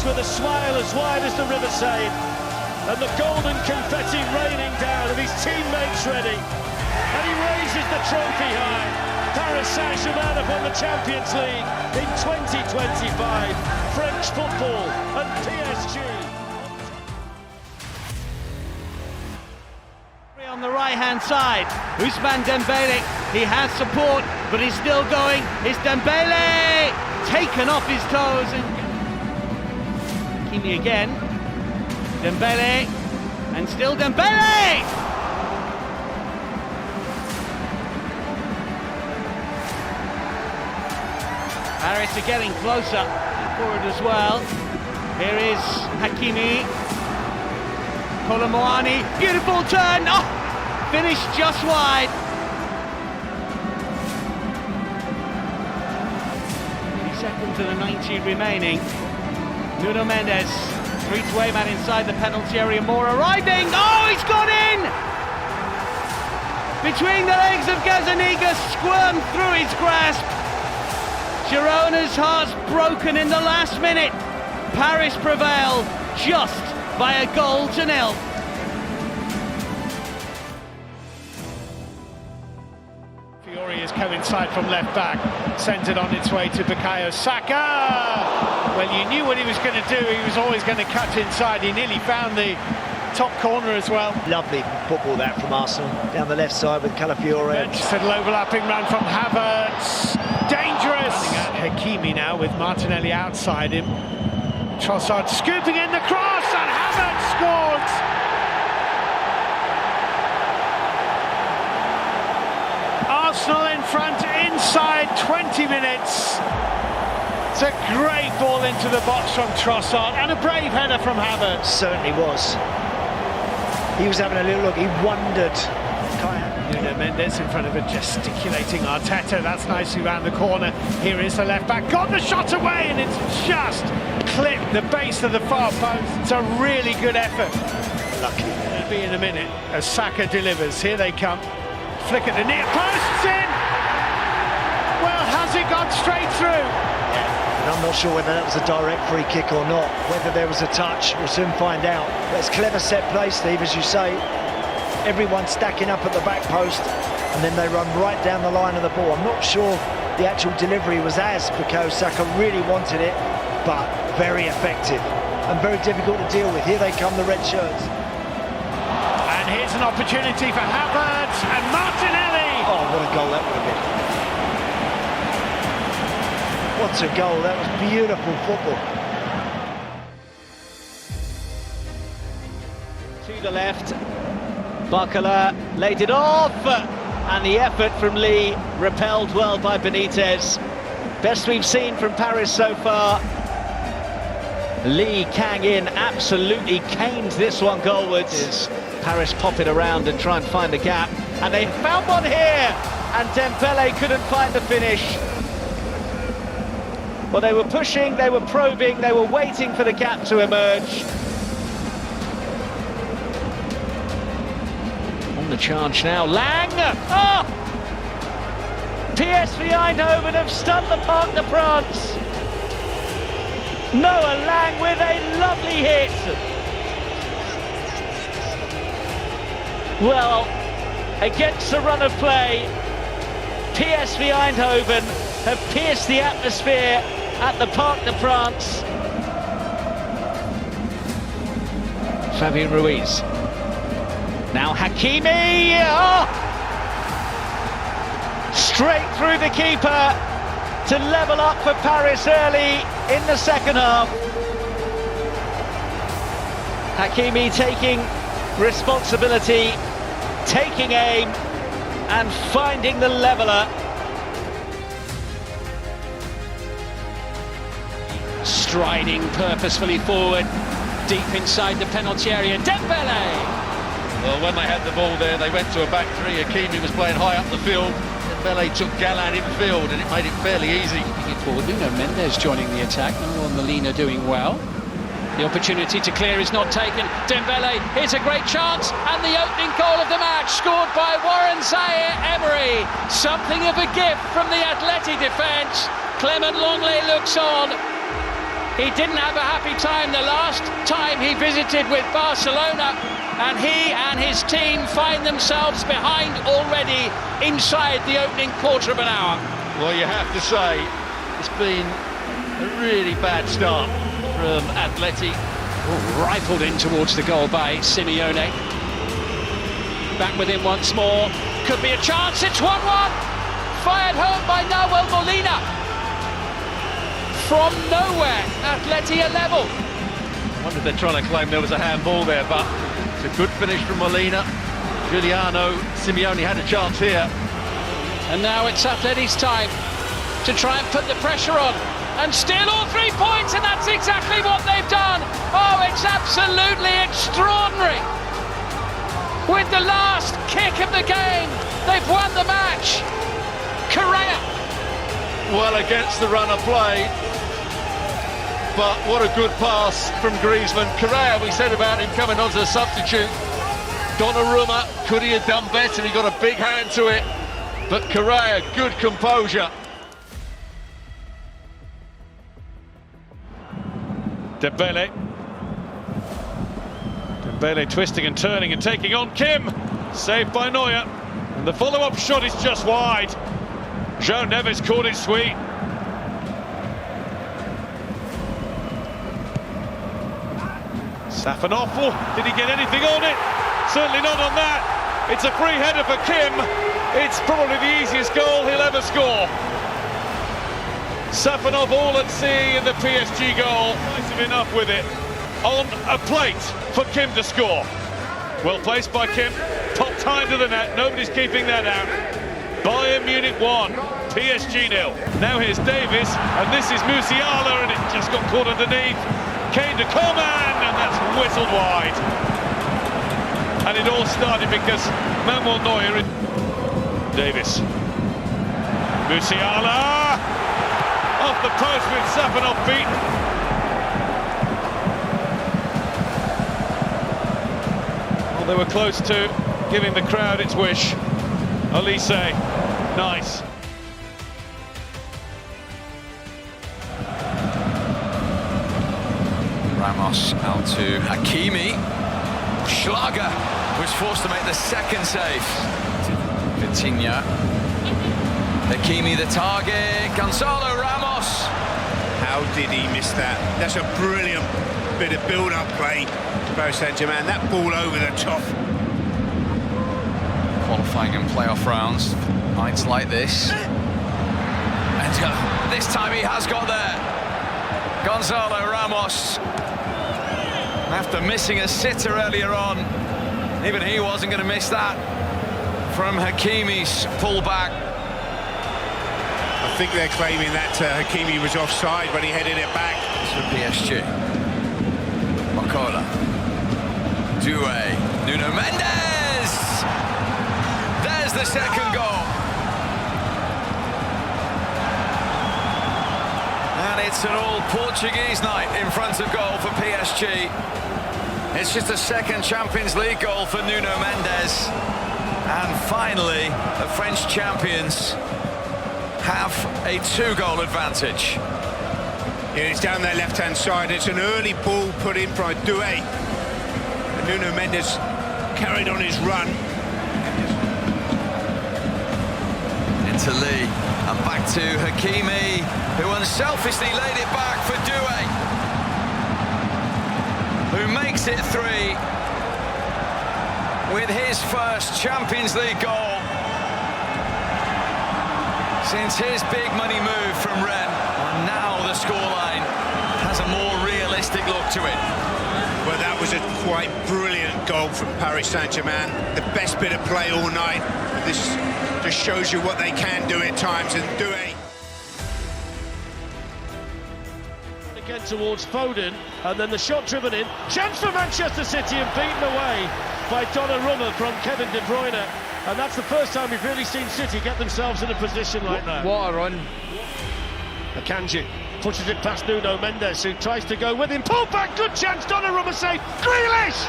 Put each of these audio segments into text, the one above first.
with a smile as wide as the River Seine, and the golden confetti raining down, and his teammates ready, and he raises the trophy high. Paris Saint-Germain have won the Champions League in 2025. French football and PSG. On the right-hand side, Ousmane Dembele, he has support, but he's still going. It's Dembele, taken off his toes, and Hakimi again. Dembele, and still Dembele! Paris are getting closer forward as well. Here is Hakimi. Kolomoani, beautiful turn, oh, finished just wide. 30 seconds and a 90 remaining. Nuno Mendes, 3-2 man inside the penalty area, more arriving, oh, he's got in! Between the legs of Gazaniga, squirmed through his grasp. Girona's heart's broken in the last minute. Paris prevail just by a goal to nil. Fiore is coming inside from left back, sends it on its way to Bukayo Saka. Well, you knew what he was going to do. He was always going to cut inside. He nearly found the top corner as well. Lovely football that from Arsenal down the left side with Calafiore. Just a little overlapping run from Havertz. Dangerous. Hakimi now with Martinelli outside him. Trossard scooping in the cross, and Havertz scores! Arsenal in front inside 20 minutes. It's a great ball into the box from Trossard, and a brave header from Havertz. Certainly was. He was having a little look, he wondered. Nuno Mendes in front of a gesticulating Arteta. That's nicely round the corner. Here is the left back, got the shot away, and it's just clipped the base of the far post. It's a really good effort. Lucky. It'll be in a minute as Saka delivers. Here they come. Flick at the near post, in! Well, has it gone straight through? Yeah, and I'm not sure whether that was a direct free kick or not. Whether there was a touch, we'll soon find out. But it's clever set play, Steve, as you say. Everyone stacking up at the back post, and then they run right down the line of the ball. I'm not sure the actual delivery was as Bukayo Saka really wanted it, but very effective and very difficult to deal with. Here they come, the red shirts. And here's an opportunity for Havertz and Martinelli. Oh, what a goal that would have been. What a goal, that was beautiful football. To the left. Barcola laid it off, and the effort from Lee repelled well by Benitez. Best we've seen from Paris so far. Lee Kang in absolutely caned this one goalwards. Paris pop it around and try and find a gap, and they found one here, and Dembele couldn't find the finish. Well, they were pushing, they were probing, they were waiting for the gap to emerge. The charge now, Lang! Oh! PSV Eindhoven have stunned the Parc des Princes. Noah Lang with a lovely hit. Well, against the run of play, PSV Eindhoven have pierced the atmosphere at the Parc des Princes. Fabian Ruiz. Now Hakimi, oh! Straight through the keeper to level up for Paris early in the second half. Hakimi taking responsibility, taking aim, and finding the leveller. Striding purposefully forward, deep inside the penalty area, Dembele! Well, when they had the ball there, they went to a back three. Hakimi was playing high up the field. Dembele took Gallan infield, and it made it fairly easy. Forward, Nuno Mendes joining the attack. Manuel Molina doing well. The opportunity to clear is not taken. Dembele, here's a great chance, and the opening goal of the match, scored by Warren Zaïre-Emery. Something of a gift from the Atleti defence. Clement Longley looks on. He didn't have a happy time the last time he visited with Barcelona, and he and his team find themselves behind already inside the opening quarter of an hour. Well, you have to say, it's been a really bad start from Atlético. Rifled in towards the goal by Simeone. Back with him once more. Could be a chance, it's 1-1! Fired home by Nahuel Molina. From nowhere, Atlético level. I wonder if they're trying to claim there was a handball there, but it's a good finish from Molina. Giuliano Simeone had a chance here. And now it's Atleti's time to try and put the pressure on and steal all 3 points, and that's exactly what they've done. Oh, it's absolutely extraordinary. With the last kick of the game, they've won the match. Correa. Well against the run of play, but what a good pass from Griezmann. Correa, we said about him coming on as a substitute. Donnarumma, could he have done better? He got a big hand to it, but Correa, good composure. Dembele twisting and turning and taking on Kim. Saved by Neuer. And the follow-up shot is just wide. Joe Neves caught it sweet. Safanov, did he get anything on it? Certainly not on that. It's a free header for Kim. It's probably the easiest goal he'll ever score. Safanov all at sea in the PSG goal. Decisive enough with it. On a plate for Kim to score. Well placed by Kim. Top time to the net. Nobody's keeping that out. Bayern Munich 1, PSG 0. Now here's Davies, and this is Musiala, and it just got caught underneath. Kane to Coman, and that's whistled wide. And it all started because Manuel Neuer. Davies. Musiala! Off the post with Safanov beaten. Well, they were close to giving the crowd its wish. Olise, nice. Ramos out to Hakimi. Schlager was forced to make the second save. Coutinho. Hakimi the target. Gonzalo Ramos. How did he miss that? That's a brilliant bit of build-up play to Paris Saint-Germain. That ball over the top. Qualifying and playoff rounds, nights like this. And this time he has got there. Gonzalo Ramos. After missing a sitter earlier on, even he wasn't going to miss that from Hakimi's pullback. I think they're claiming that Hakimi was offside when he headed it back. It's for PSG. Makola. Doué. Nuno Mendes! There's the second goal. And it's an all-Portuguese night in front of goal for PSG. It's just a second Champions League goal for Nuno Mendes. And finally, the French champions have a 2-goal advantage. Yeah, it's down their left-hand side. It's an early ball put in by Doué. And Nuno Mendes carried on his run. Into Lee, and back to Hakimi, who unselfishly laid it back for Doué, who makes it 3 with his first Champions League goal since his big money move from Rennes. And now the scoreline has a more realistic look to it. Well, that was a quite brilliant goal from Paris Saint-Germain. The best bit of play all night. This just shows you what they can do at times, and Doué. Again towards Foden, and then the shot driven in. Chance for Manchester City, and beaten away by Donnarumma from Kevin De Bruyne. And that's the first time we've really seen City get themselves in a position like that. What a run. Akanji pushes it past Nuno Mendes, who tries to go with him. Pull back, good chance, Donnarumma save. Grealish!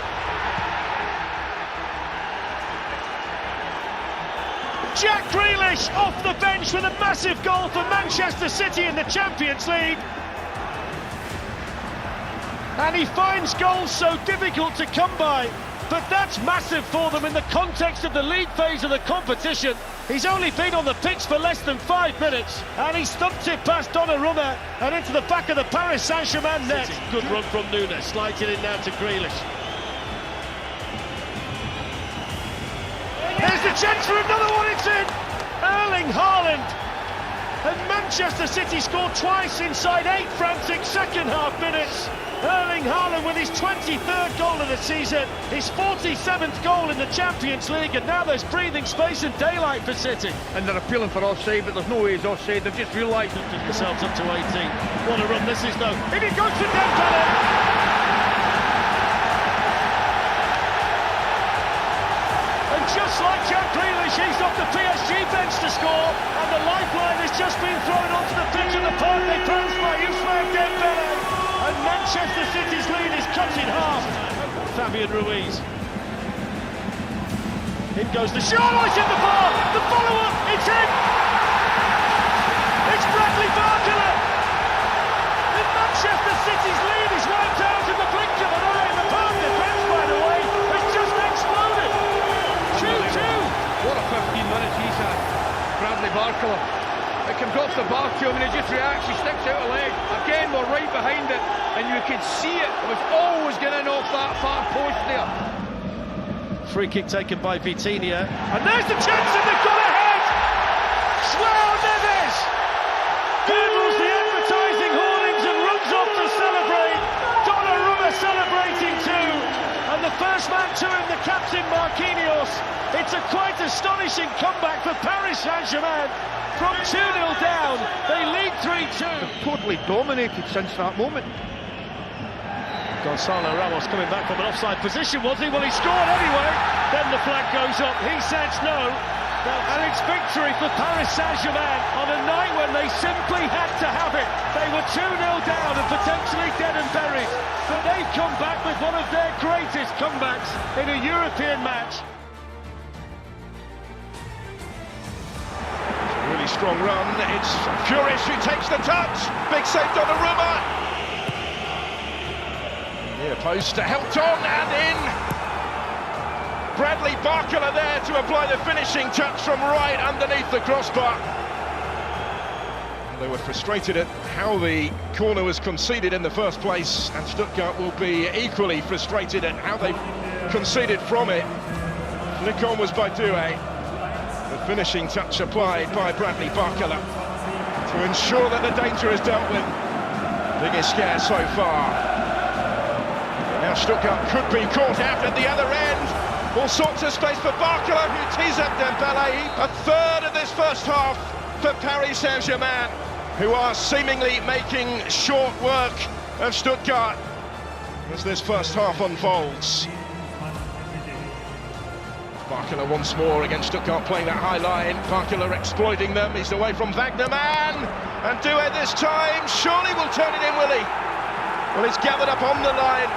Jack Grealish off the bench with a massive goal for Manchester City in the Champions League. And he finds goals so difficult to come by. But that's massive for them in the context of the league phase of the competition. He's only been on the pitch for less than 5 minutes, and he stumped it past Donnarumma and into the back of the Paris Saint-Germain net. Good run from Nunes, slides it in now to Grealish. There's the chance for another one, it's in! Erling Haaland! And Manchester City scored twice inside 8 frantic second-half minutes. Erling Haaland with his 23rd goal of the season, his 47th goal in the Champions League, and now there's breathing space and daylight for City. And they're appealing for offside, but there's no way he's offside. They've just realised themselves up to 18. What a run this is, though. In it goes for Dembele. And just like Jack Grealish, he's off the PSG bench to score, and the lifeline has just been thrown onto the pitch of the park. They pounced by Ousmane Dembele. And Manchester City's lead is cut in half. Fabian Ruiz. In goes the shot, oh, it's in the bar! The follow-up, it's in! It's Bradley Barcola! And Manchester City's lead is wiped out in the blink of an eye. The park defence, by the way, has just exploded! 2-2! What a 15 minutes he's had, Bradley Barcola. It comes off the bar to him and he just reacts, he sticks out a leg. Again, we're right behind it, and you can see it. It was always getting off that far post there. Free kick taken by Vitinha. And there's the chance, and they've got ahead! João Neves! Girdles the advertising hoardings and runs off to celebrate. Donnarumma celebrating too. And the first man to him, the captain Marquinhos. It's a quite astonishing comeback for Paris Saint-Germain. From 2-0 down, they lead 3-2. They've totally dominated since that moment. Gonzalo Ramos coming back from an offside position, was he? Well, he scored anyway. Then the flag goes up. He says no. And it's victory for Paris Saint-Germain on a night when they simply had to have it. They were 2-0 down and potentially dead and buried. But they've come back with one of their greatest comebacks in a European match. Strong run, it's Furious who takes the touch, big save Donnarumma. Near post, helped on and in. Bradley Barcola there to apply the finishing touch from right underneath the crossbar. They were frustrated at how the corner was conceded in the first place, and Stuttgart will be equally frustrated at how they conceded from it. Flick on was by Doué. The finishing touch applied by Bradley Barcola to ensure that the danger is dealt with. Biggest scare so far. Now Stuttgart could be caught out at the other end. All sorts of space for Barcola, who tees up Dembele. A third of this first half for Paris Saint-Germain, who are seemingly making short work of Stuttgart as this first half unfolds. Barcola once more against Stuttgart, playing that high line. Barcola exploiting them. He's away from Wagnerman, and Doué this time surely will turn it in, will he? Well, it's gathered up on the line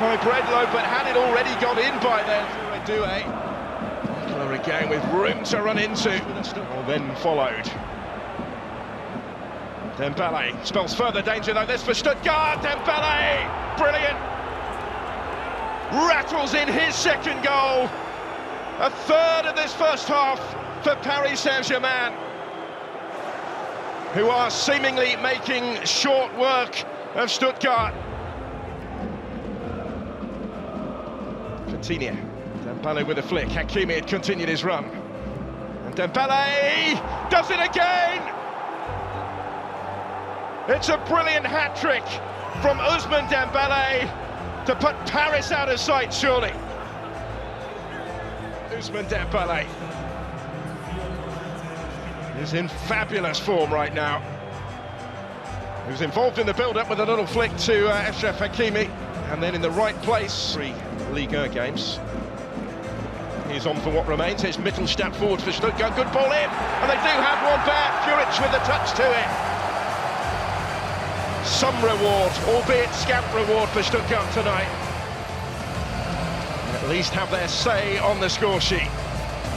by Bredlow, but had it already gone in by then. Doué. Barcola again with room to run into. Then followed. Dembele spells further danger though. This for Stuttgart. Dembele, brilliant. Rattles in his second goal. A third of this first half for Paris Saint-Germain, who are seemingly making short work of Stuttgart. Vitinha, Dembele with a flick. Hakimi had continued his run. And Dembele does it again! It's a brilliant hat-trick from Ousmane Dembele to put Paris out of sight, surely. Ousmane Dembele is in fabulous form right now. He was involved in the build-up with a little flick to Achraf Hakimi, and then in the right place. 3 Liga games. He's on for what remains. Here's Mittelstadt forward for Stuttgart. Good ball in, and they do have one back. Furic with a touch to it. Some reward, albeit scant reward for Stuttgart tonight. And at least have their say on the score sheet.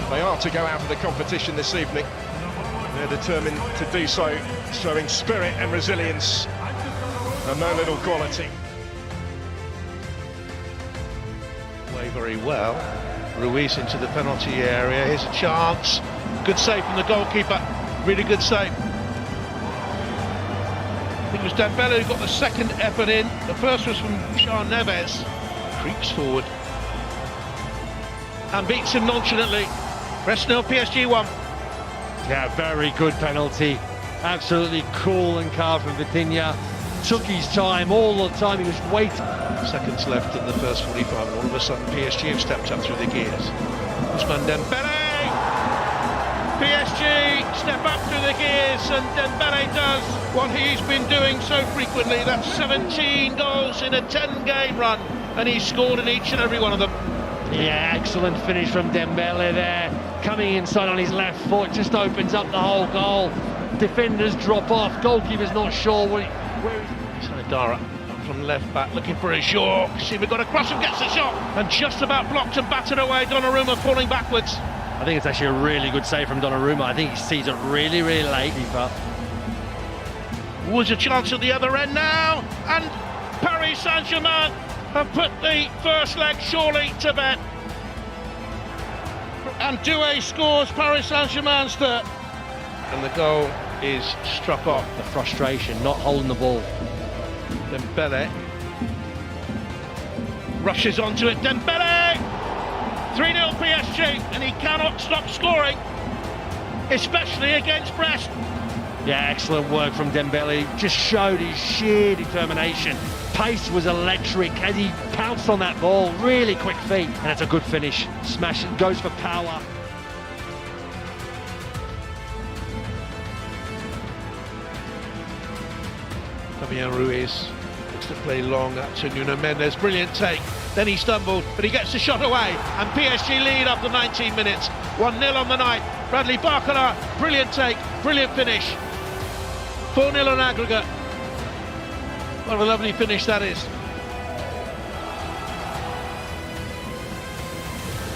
They are to go out of the competition this evening. They're determined to do so, showing spirit and resilience and no little quality. Play very well. Ruiz into the penalty area. Here's a chance. Good save from the goalkeeper. Really good save. I think it was Dembele who got the second effort in. The first was from Shaun Neves. Creeps forward and beats him nonchalantly. Brest 0, PSG 1. Yeah, very good penalty. Absolutely cool and calm from Vitinha. Took his time, all the time he was waiting. Seconds left in the first 45, and all of a sudden PSG have stepped up through the gears. Ousmane Dembele! PSG step up through the gears, and Dembele does what he's been doing so frequently. That's 17 goals in a 10-game run, and he's scored in each and every one of them. Yeah, excellent finish from Dembele there. Coming inside on his left foot, just opens up the whole goal. Defenders drop off, goalkeeper's not sure where he's... Sanadara from left back looking for a shot. Kashima got across and gets the shot, and just about blocked and battered away. Donnarumma falling backwards. I think it's actually a really good save from Donnarumma. I think he sees it really, really late. But was a chance at the other end now, and Paris Saint-Germain have put the first leg surely to bed. And Doué scores Paris Saint-Germain's third. And the goal is struck off. The frustration, not holding the ball. Dembele rushes onto it. Dembele! 3-0 PSG, and he cannot stop scoring, especially against Brest. Yeah, excellent work from Dembele. Just showed his sheer determination. Pace was electric as he pounced on that ball. Really quick feet, and it's a good finish. Smash it, goes for power. Fabian Ruiz looks to play long up to Nuno Mendes. Brilliant take. Then he stumbled, but he gets the shot away, and PSG lead after 19 minutes. 1-0 on the night. Bradley Barcola, brilliant take, brilliant finish. 4-0 on aggregate. What a lovely finish that is.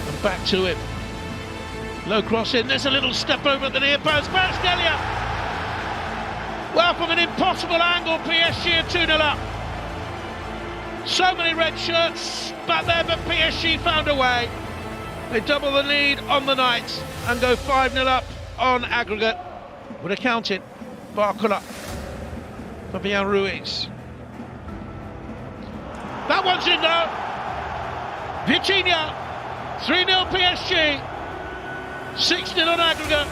And back to him. Low cross in, there's a little step over at the near post. Kvaratskhelia! Well, from an impossible angle, PSG are 2-0 up. So many red shirts back there, but PSG found a way. They double the lead on the night and go 5-0 up on aggregate. Would have counted. Barcola. Fabian Ruiz. That one's in though. Vitinha. 3-0 PSG. 6-0 on aggregate.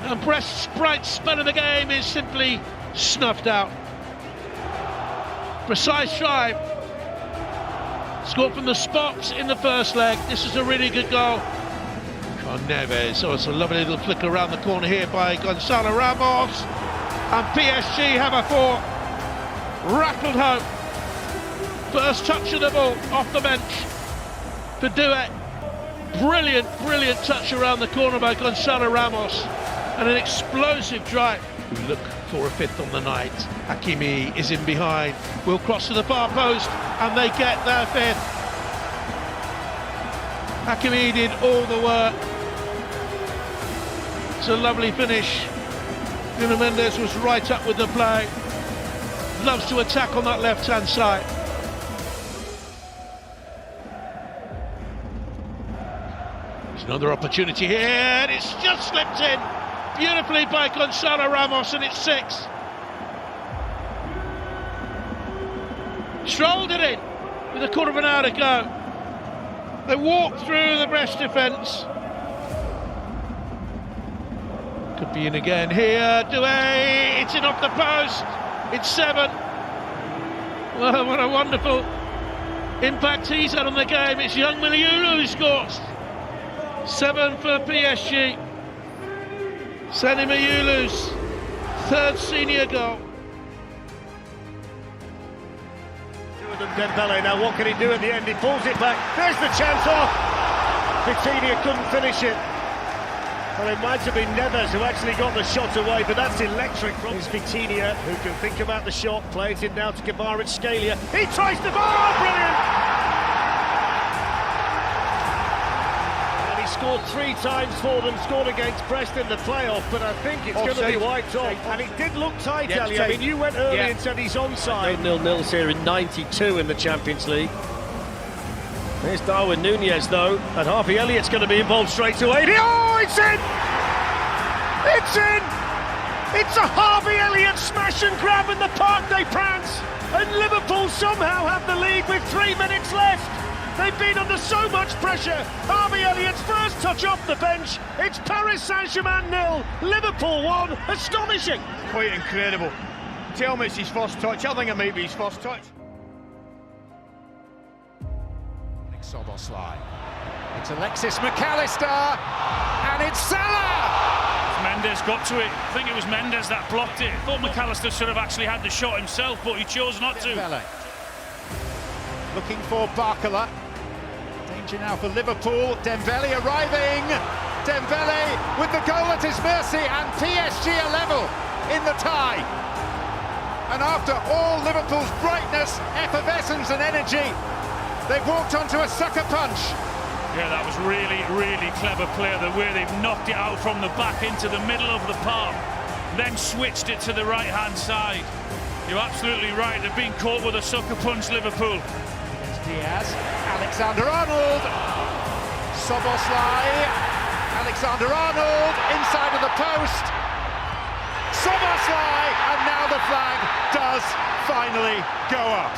And Brest's bright spell of the game is simply snuffed out. Precise drive. Scored from the spot in the first leg. This is a really good goal. Neves. Oh, it's a lovely little flick around the corner here by Gonzalo Ramos. And PSG have a four. Rattled home. First touch of the ball off the bench for Doué. Brilliant, brilliant touch around the corner by Gonzalo Ramos. And an explosive drive. We look for a fifth on the night. Hakimi is in behind. Will cross to the far post, and they get their fifth. Hakimi did all the work. It's a lovely finish. Nuno Mendes was right up with the play. Loves to attack on that left-hand side. There's another opportunity here, and it's just slipped in. Beautifully by Gonzalo Ramos, and it's 6. Strolled it in with a quarter of an hour to go. They walked through the Brest defence. Could be in again here. Doué, it's in off the post. It's 7. Well, what a wonderful impact he's had on the game. It's young Miliulu who scores. 7 for PSG. Sani Miliulu's third senior goal. Dembele now, what can he do at the end? He pulls it back. There's the chance off. Vitinha couldn't finish it. Well, it might have been Neves who actually got the shot away, but that's electric. It's Vitinha who can think about the shot. Plays it now to Kvaratskhelia. He tries to... Oh, brilliant! And he scored 3 times for them. Scored against Brest in the playoff, but I think it's going to be wiped off. And it did look tight, Ali. I mean, you went early and said he's onside. 0-0 here in '92 in the Champions League. Here's Darwin Núñez though, and Harvey Elliott's going to be involved straight away. Oh, it's in! It's in! It's a Harvey Elliott smash and grab in the Parc des Princes, and Liverpool somehow have the lead with 3 minutes left. They've been under so much pressure. Harvey Elliott's first touch off the bench. It's Paris Saint-Germain 0, Liverpool 1. Astonishing. Quite incredible. Tell me it's his first touch. I think it might be his first touch. Soboslai. It's Alexis McAllister, and it's Salah! Mendes got to it. I think it was Mendes that blocked it. I thought McAllister should have actually had the shot himself, but he chose not to. Dembele. Looking for Barcola. Danger now for Liverpool. Dembele arriving. Dembele with the goal at his mercy, and PSG are level in the tie. And after all Liverpool's brightness, effervescence and energy, they've walked onto a sucker punch. Yeah, that was really, really clever play, the way they've knocked it out from the back into the middle of the park, then switched it to the right-hand side. You're absolutely right, they've been caught with a sucker punch, Liverpool. There's Diaz, Alexander-Arnold, Soboslai, Alexander-Arnold, inside of the post, Soboslai, and now the flag does finally go up.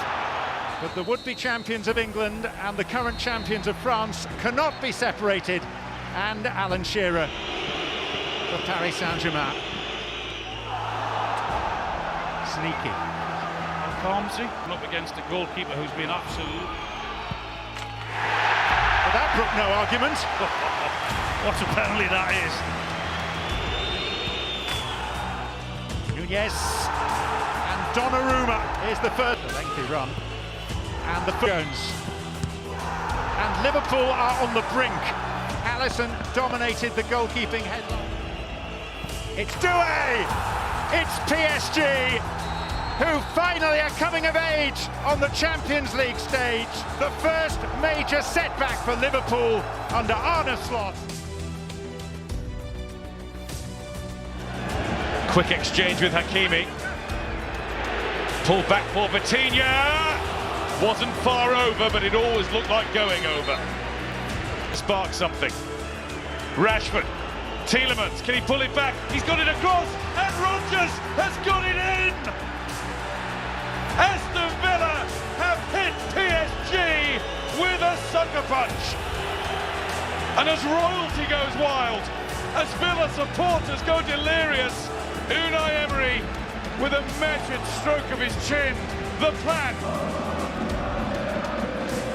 But the would-be champions of England and the current champions of France cannot be separated. And Alan Shearer for Paris Saint-Germain. Sneaky. How calm is he? Up against a goalkeeper who's been absolute. But that brook no argument. What a penalty that is. Núñez and Donnarumma is the first. A lengthy run. And the Jones. And Liverpool are on the brink. Alisson dominated the goalkeeping headline. It's Doué! It's PSG, who finally are coming of age on the Champions League stage. The first major setback for Liverpool under Arne Slot. Quick exchange with Hakimi. Pull back for Vitinha. Wasn't far over, but it always looked like going over. Spark something. Rashford. Tielemans, can he pull it back? He's got it across, and Rodgers has got it in! Aston Villa have hit PSG with a sucker punch. And as royalty goes wild, as Villa supporters go delirious, Unai Emery with a measured stroke of his chin. The plan.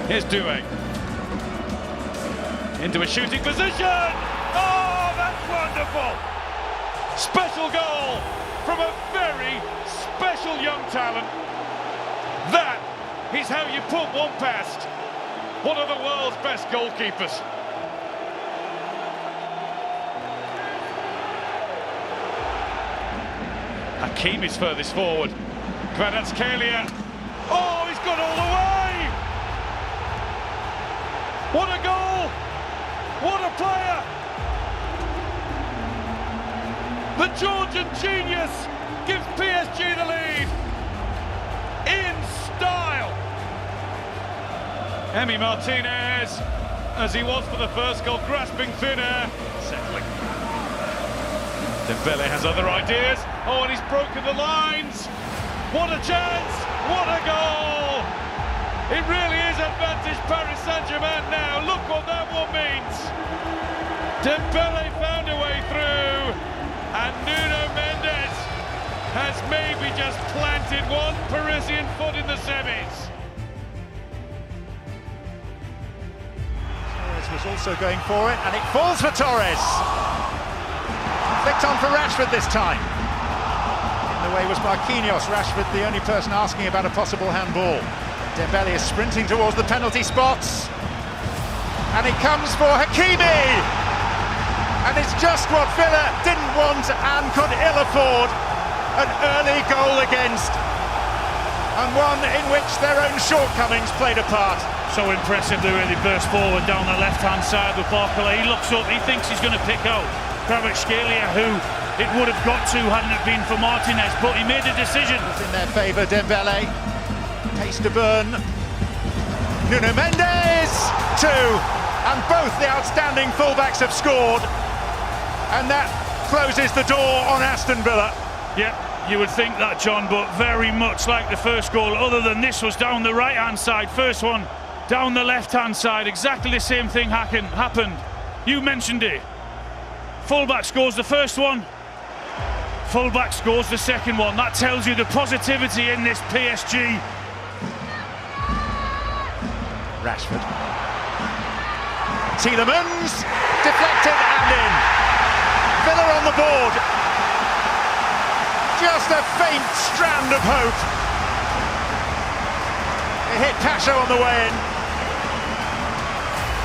Here's Doué. Into a shooting position. Oh, that's wonderful. Special goal from a very special young talent. That is how you put one past one of the world's best goalkeepers. Hakimi's furthest forward. Kvaratskhelia. Oh, he's got all the way! What a goal! What a player! The Georgian genius gives PSG the lead in style. Emi Martinez, as he was for the first goal, grasping thin air, settling. Dembele has other ideas. Oh, and he's broken the lines. What a chance! What a goal! It really is advantage Paris Saint-Germain now. Look what that one means. Dembele found a way through, and Nuno Mendes has maybe just planted one Parisian foot in the semis. Torres was also going for it, and it falls for Torres. Flicked on for Rashford this time. In the way was Marquinhos. Rashford the only person asking about a possible handball. Dembele is sprinting towards the penalty spots, and he comes for Hakimi, and it's just what Villa didn't want and could ill afford. An early goal against, and one in which their own shortcomings played a part. So impressive the way they burst forward down the left-hand side with Barcola. He looks up, he thinks he's going to pick out Kvaratskhelia, who it would have got to hadn't it been for Martinez, but he made a decision. It's in their favour, Dembele. Pace to burn. Nuno Mendes! 2, and both the outstanding fullbacks have scored, and that closes the door on Aston Villa. Yeah, you would think that, John, but very much like the first goal, other than this was down the right-hand side, first one down the left-hand side, exactly the same thing happened. You mentioned it. Fullback scores the first one, fullback scores the second one. That tells you the positivity in this PSG. Rashford. Tielemans, deflected and in. Villa on the board. Just a faint strand of hope. It hit Pacho on the way in.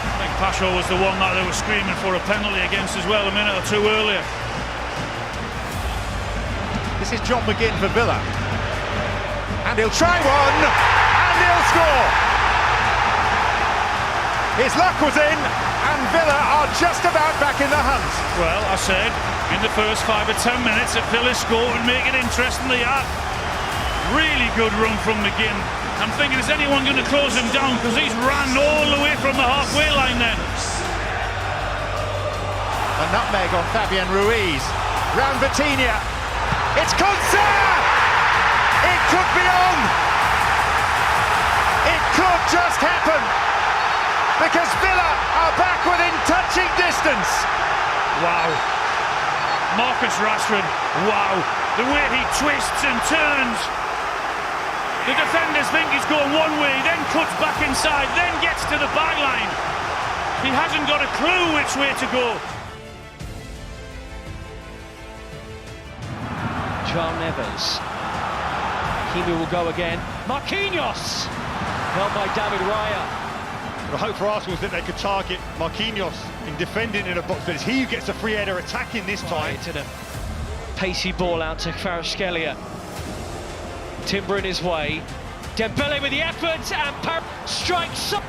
I think Pacho was the one that they were screaming for a penalty against as well a minute or two earlier. This is John McGinn for Villa. And he'll try one, and he'll score. His luck was in, and Villa are just about back in the hunt. Well, I said, in the first 5 or 10 minutes, if Villa score and make it interesting, they are. Really good run from McGinn. I'm thinking, is anyone going to close him down? Because he's ran all the way from the halfway line then. A nutmeg on Fabian Ruiz. Round Vitinha. It's Concert! It could be on! It could just happen! Because Villa are back within touching distance. Wow. Marcus Rashford, wow. The way he twists and turns. The defenders think he's going one way, then cuts back inside, then gets to the byline. He hasn't got a clue which way to go. João Neves. Kimi will go again. Marquinhos! Held by David Raya. The hope for Arsenal is that they could target Marquinhos in defending in a box, but it's he who gets the free header attacking this time. To the pacey ball out to Kvaratskhelia. Timber in his way. Dembele with the effort and strikes up.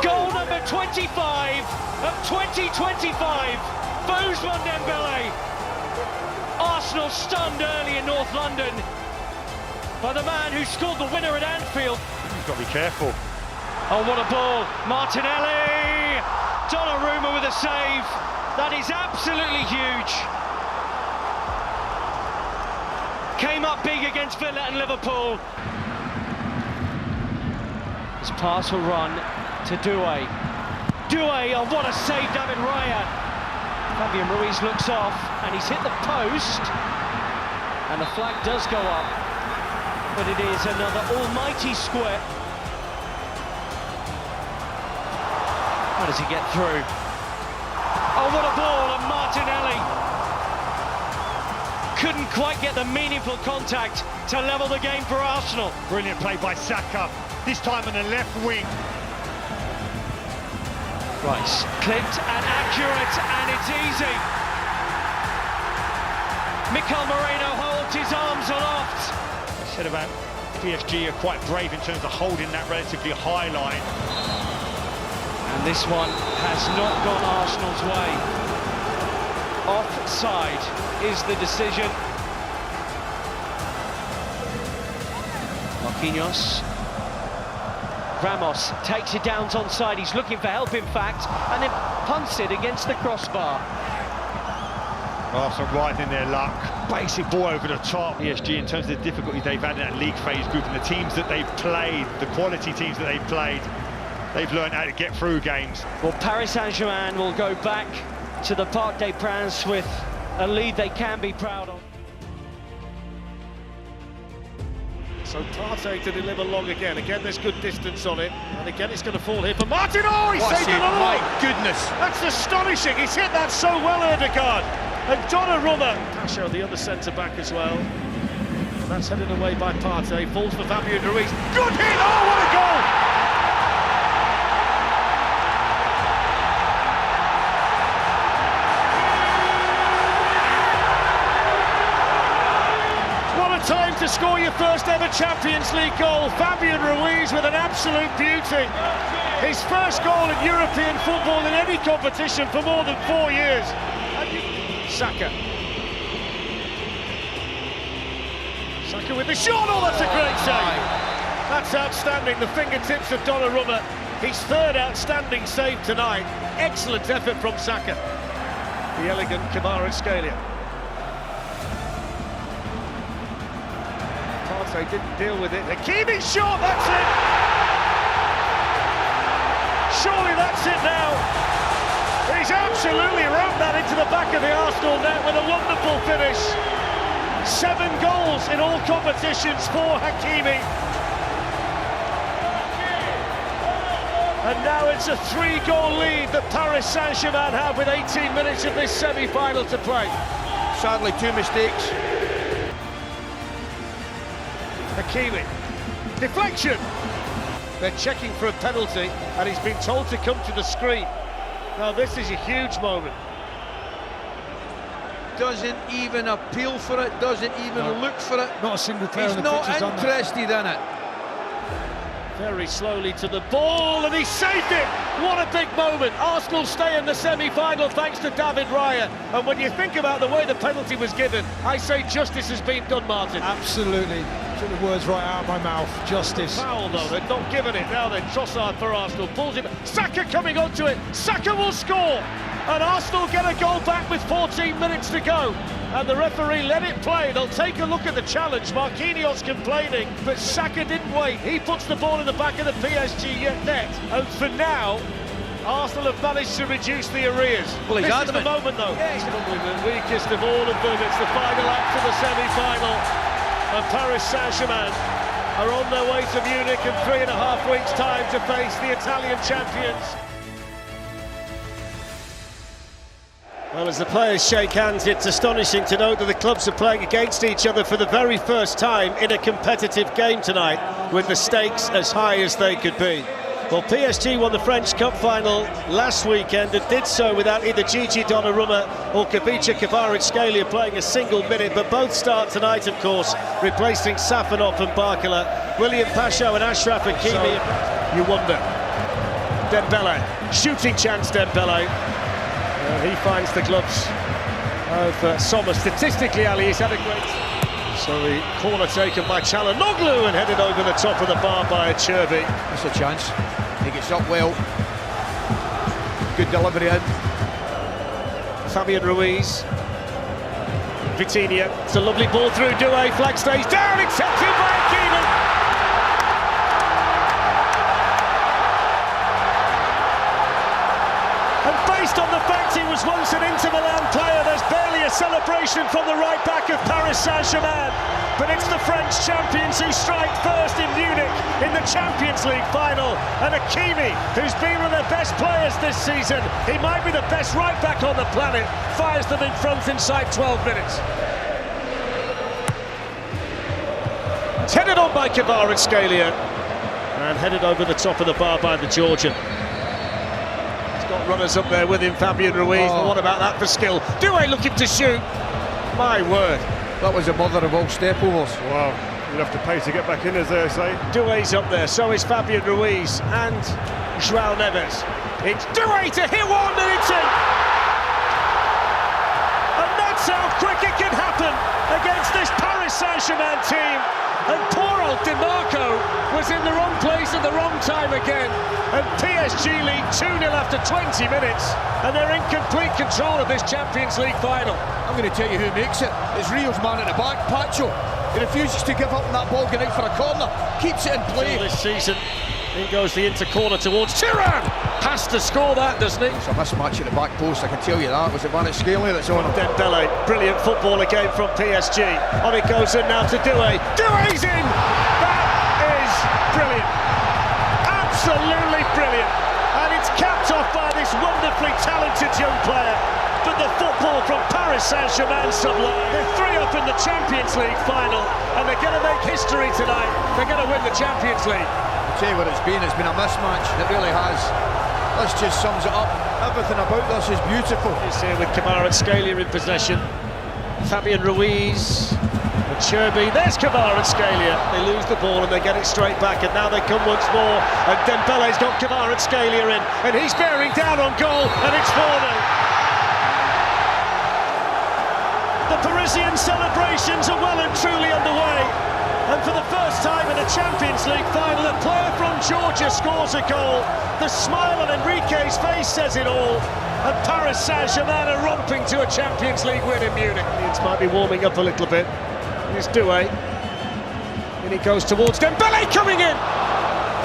Goal number 25 of 2025. Bouzman Dembele. Arsenal stunned early in North London by the man who scored the winner at Anfield. He's got to be careful. Oh, what a ball. Martinelli! Donnarumma with a save. That is absolutely huge. Came up big against Villa and Liverpool. His pass will run to Doué. Doué, oh, what a save, David Raya. Fabian Ruiz looks off, and he's hit the post. And the flag does go up. But it is another almighty square. How does he get through? Oh, what a ball, and Martinelli couldn't quite get the meaningful contact to level the game for Arsenal. Brilliant play by Saka, this time on the left wing. Rice, clipped and accurate, and it's easy. Mikel Moreno holds his arms aloft. I said about PSG are quite brave in terms of holding that relatively high line. And this one has not gone Arsenal's way. Offside is the decision. Marquinhos. Ramos takes it down onside. He's looking for help, in fact, and then punts it against the crossbar. Arsenal riding their luck. Basic ball over the top. PSG, in terms of the difficulties they've had in that league phase group and the teams that they've played, the quality teams that they've played, they've learned how to get through games. Well, Paris Saint-Germain will go back to the Parc des Princes with a lead they can be proud of. So Partey to deliver long again. Again, there's good distance on it. And again, it's going to fall here for Martin. Oh, he saved it all! My goodness! That's astonishing. He's hit that so well, Erdegaard. And Donnarumma. Pacho, the other centre-back as well. And that's headed away by Partey. Falls for Fabian Ruiz. Good hit! Oh, what a goal! Time to score your first ever Champions League goal. Fabian Ruiz with an absolute beauty. His first goal in European football in any competition for more than 4 years. Saka. Saka with the shot. Oh, that's a great save. That's outstanding, the fingertips of Donnarumma. His third outstanding save tonight. Excellent effort from Saka. The elegant Kvaratskhelia. Partey didn't deal with it. Hakimi shot, that's it! Surely that's it now. He's absolutely rammed that into the back of the Arsenal net with a wonderful finish. 7 goals in all competitions for Hakimi. And now it's a 3-goal lead that Paris Saint-Germain have with 18 minutes of this semi-final to play. Sadly, 2 mistakes. Hakimi. Deflection! They're checking for a penalty and he's been told to come to the screen. Now this is a huge moment. Doesn't even appeal for it, doesn't even look for it. Not a single player He's on the not pitch has done that. interested in it. Very slowly to the ball and he saved it! What a big moment! Arsenal stay in the semi-final thanks to David Raya. And when you think about the way the penalty was given, I say justice has been done, Martin. Absolutely. Took the words right out of my mouth. Justice. Foul though, they're not giving it. Now then, Trossard for Arsenal, pulls it. Saka coming onto it, Saka will score! And Arsenal get a goal back with 14 minutes to go. And the referee let it play. They'll take a look at the challenge. Marquinhos complaining, but Saka didn't wait. He puts the ball in the back of the PSG net. And for now, Arsenal have managed to reduce the arrears. Well, this is the moment though. It's probably the weakest of all of them. It's the final act of the semi-final. And Paris Saint-Germain are on their way to Munich in 3.5 weeks' time to face the Italian champions. Well, as the players shake hands, it's astonishing to note that the clubs are playing against each other for the very first time in a competitive game tonight, with the stakes as high as they could be. Well, PSG won the French Cup final last weekend and did so without either Gigi Donnarumma or Ivica Kvaratskhelia playing a single minute, but both start tonight, of course, replacing Safanov and Barcola. William Pacho and Ashraf Hakimi. So, you wonder. Dembele, shooting chance Dembele. He finds the gloves of Sommer. Statistically, Ali, he's had a great... So the corner taken by Çalhanoğlu and headed over the top of the bar by Cherby. That's a chance. He gets up well. Good delivery in. Fabian Ruiz. Vitinha. It's a lovely ball through. Doué. Flag stays down. Accepted by Hakimi. Based on the fact he was once an Inter Milan player, there's barely a celebration from the right back of Paris Saint-Germain. But it's the French champions who strike first in Munich in the Champions League final. And Hakimi, who's been one of their best players this season, he might be the best right back on the planet, fires them in front inside 12 minutes. It's headed on by Kvaratskhelia and headed over the top of the bar by the Georgian. Got runners up there with him, Fabian Ruiz. But what about that for skill? Doué looking to shoot. My word. That was the mother of all step-overs. Wow, you'll have to pay to get back in, as they say. Doué's up there, so is Fabian Ruiz and João Neves. It's Doué to hit one and it's in. And that's how quick it can happen against this Paris Saint-Germain team. And poor old Di Marco was in the wrong place at the wrong time again. And PSG lead 2-0 after 20 minutes. And they're in complete control of this Champions League final. I'm going to tell you who makes it. It's Rio's man at the back, Pacho. He refuses to give up on that ball going out for a corner. Keeps it in play. So this season, in goes the Inter corner towards Thuram. Has to score that, doesn't he? It's a mismatch at the back post, I can tell you that. Was it Kvaratskhelia that's on him? Dembele, brilliant football again from PSG. On it goes in now to Doué. Doué's in! That is brilliant. Absolutely brilliant. And it's capped off by this wonderfully talented young player. But the football from Paris Saint-Germain sublime. They're 3 up in the Champions League final. And they're going to make history tonight. They're going to win the Champions League. I'll tell you what it's been a mismatch. It really has. This just sums it up. Everything about this is beautiful. He's here with Kvaratskhelia in possession. Fabian Ruiz and Cherby. There's Kvaratskhelia. They lose the ball and they get it straight back, and now they come once more. And Dembele's got Kvaratskhelia in, and he's bearing down on goal, and it's 4-0. The Parisian celebrations are well and truly underway. And for the first time in a Champions League final, a player from Georgia scores a goal. The smile on Enrique's face says it all. And Paris Saint-Germain are romping to a Champions League win in Munich. It might be warming up a little bit. Here's Doué. And he goes towards Dembele coming in.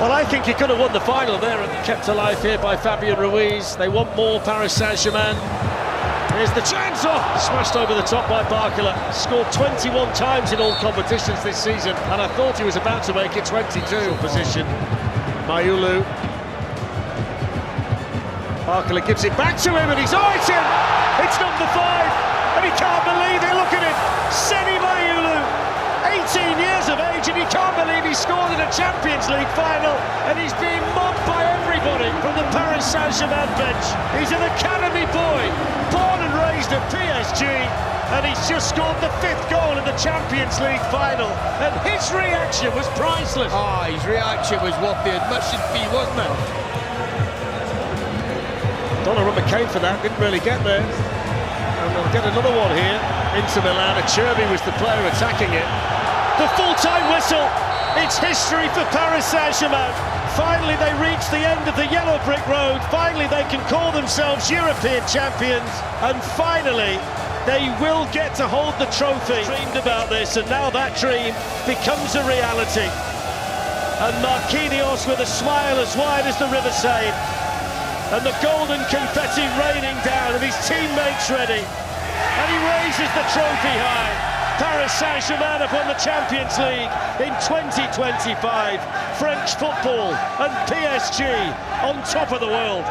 Well, I think he could have won the final there and kept alive here by Fabian Ruiz. They want more, Paris Saint-Germain. Here's the chance. Oh, smashed over the top by Barcola. Scored 21 times in all competitions this season, and I thought he was about to make it 22. Position. Mayulu. Barcola gives it back to him, and he's it's in. It's number 5, and he can't believe it. Look at it. Seni Mayulu, 18 years of age, and he can't believe he scored in a Champions League final, and he's being mobbed by everybody from the Paris Saint-Germain bench. He's an academy boy, born and raised at PSG, and he's just scored the 5th goal in the Champions League final, and his reaction was priceless. His reaction was worth the admission fee, wasn't it? Donnarumma came for that, didn't really get there. And they'll get another one here into Milan. Cherby was the player attacking it. The full-time whistle. It's history for Paris Saint-Germain. Finally they reach the end of the yellow brick road. Finally they can call themselves European champions. And finally they will get to hold the trophy. Dreamed about this, and now that dream becomes a reality. And Marquinhos with a smile as wide as the River Seine. And the golden confetti raining down, and his teammates ready. And he raises the trophy high. Paris Saint-Germain have won the Champions League in 2025. French football and PSG on top of the world.